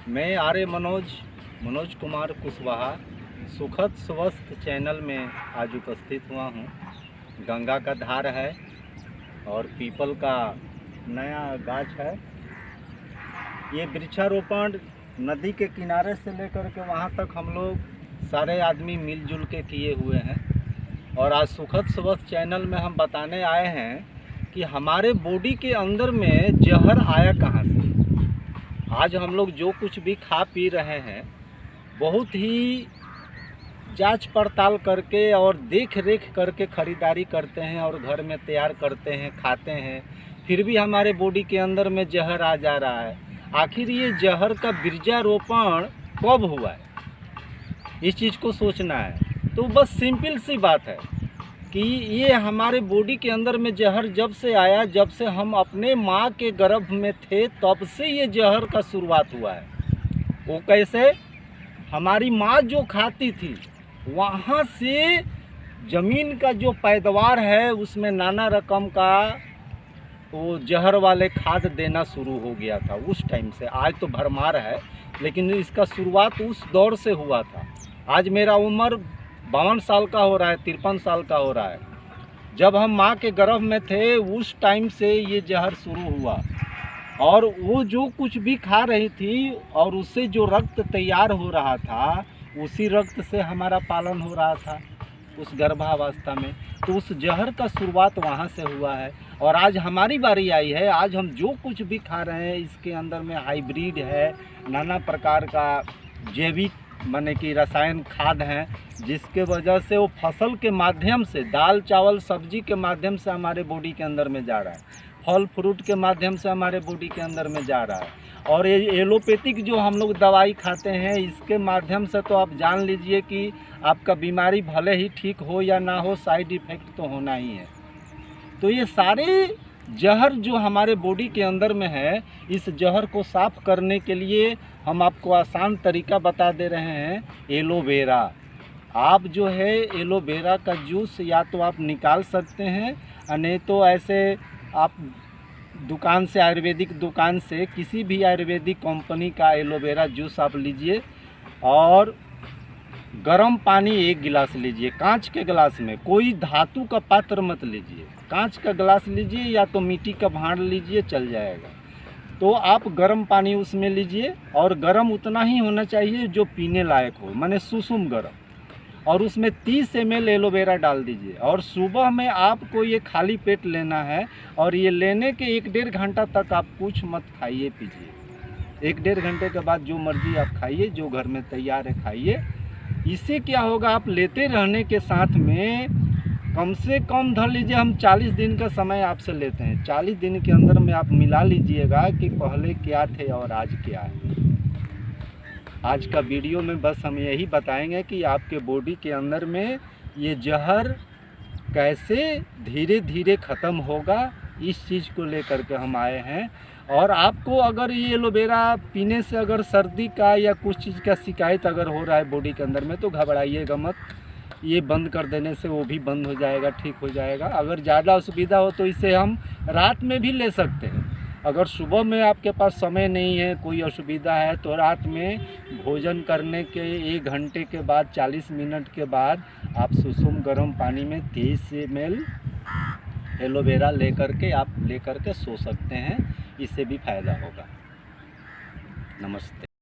मैं आर्य मनोज कुमार कुशवाहा सुखद स्वस्थ चैनल में आज उपस्थित हुआ हूँ। गंगा का धार है और पीपल का नया गाछ है। ये वृक्षारोपण नदी के किनारे से लेकर के वहाँ तक हम लोग सारे आदमी मिलजुल के किए हुए हैं। और आज सुखद स्वस्थ चैनल में हम बताने आए हैं कि हमारे बॉडी के अंदर में जहर आया कहाँ से। आज हम लोग जो कुछ भी खा पी रहे हैं बहुत ही जांच पड़ताल करके और देख रेख करके ख़रीदारी करते हैं और घर में तैयार करते हैं, खाते हैं, फिर भी हमारे बॉडी के अंदर में जहर आ जा रहा है। आखिर ये जहर का वृक्षारोपण कब हुआ है, इस चीज़ को सोचना है। तो बस सिंपल सी बात है कि ये हमारे बॉडी के अंदर में जहर जब से आया, जब से हम अपने माँ के गर्भ में थे तब से ये जहर का शुरुआत हुआ है। वो कैसे? हमारी माँ जो खाती थी वहाँ से ज़मीन का जो पैदावार है उसमें नाना रकम का वो जहर वाले खाद देना शुरू हो गया था उस टाइम से। आज तो भरमार है, लेकिन इसका शुरुआत उस दौर से हुआ था। आज मेरा उम्र 52 साल का हो रहा है, 53 साल का हो रहा है। जब हम माँ के गर्भ में थे उस टाइम से ये जहर शुरू हुआ। और वो जो कुछ भी खा रही थी और उससे जो रक्त तैयार हो रहा था उसी रक्त से हमारा पालन हो रहा था उस गर्भावस्था में। तो उस जहर का शुरुआत वहाँ से हुआ है। और आज हमारी बारी आई है। आज हम जो कुछ भी खा रहे हैं इसके अंदर में हाइब्रिड है, नाना प्रकार का जैविक माने कि रसायन खाद हैं, जिसके वजह से वो फसल के माध्यम से, दाल चावल सब्जी के माध्यम से हमारे बॉडी के अंदर में जा रहा है, फल फ्रूट के माध्यम से हमारे बॉडी के अंदर में जा रहा है। और ये एलोपैथिक जो हम लोग दवाई खाते हैं इसके माध्यम से तो आप जान लीजिए कि आपका बीमारी भले ही ठीक हो या ना हो, साइड इफ़ेक्ट तो होना ही है। तो ये सारे जहर जो हमारे बॉडी के अंदर में है, इस जहर को साफ़ करने के लिए हम आपको आसान तरीका बता दे रहे हैं। एलोवेरा, आप जो है एलोवेरा का जूस या तो आप निकाल सकते हैं, नहीं तो ऐसे आप दुकान से, आयुर्वेदिक दुकान से किसी भी आयुर्वेदिक कंपनी का एलोवेरा जूस आप लीजिए और गर्म पानी 1 गिलास लीजिए, कांच के गिलास में, कोई धातु का पात्र मत लीजिए, कांच का गिलास लीजिए या तो मिट्टी का भांड लीजिए, चल जाएगा। तो आप गर्म पानी उसमें लीजिए और गर्म उतना ही होना चाहिए जो पीने लायक हो, माने सुसुम गर्म। और उसमें 30 ml एलोवेरा डाल दीजिए। और सुबह में आपको ये खाली पेट लेना है और ये लेने के 1-1.5 घंटा तक आप कुछ मत खाइए पीजिए। 1-1.5 घंटे के बाद जो मर्जी आप खाइए, जो घर में तैयार है खाइए। इससे क्या होगा, आप लेते रहने के साथ में कम से कम धर लीजिए, हम 40 दिन का समय आपसे लेते हैं। 40 दिन के अंदर में आप मिला लीजिएगा कि पहले क्या थे और आज क्या है। आज का वीडियो में बस हम यही बताएंगे कि आपके बॉडी के अंदर में ये जहर कैसे धीरे धीरे ख़त्म होगा, इस चीज़ को लेकर के हम आए हैं। और आपको अगर ये एलोवेरा पीने से अगर सर्दी का या कुछ चीज़ का शिकायत अगर हो रहा है बॉडी के अंदर में, तो घबराइएगा मत। ये बंद कर देने से वो भी बंद हो जाएगा, ठीक हो जाएगा। अगर ज़्यादा असुविधा हो तो इसे हम रात में भी ले सकते हैं। अगर सुबह में आपके पास समय नहीं है, कोई असुविधा है, तो रात में भोजन करने के 1 घंटे के बाद, 40 मिनट के बाद आप सुसुम गर्म पानी में 30 ml एलोवेरा लेकर के सो सकते हैं। इससे भी फ़ायदा होगा। नमस्ते।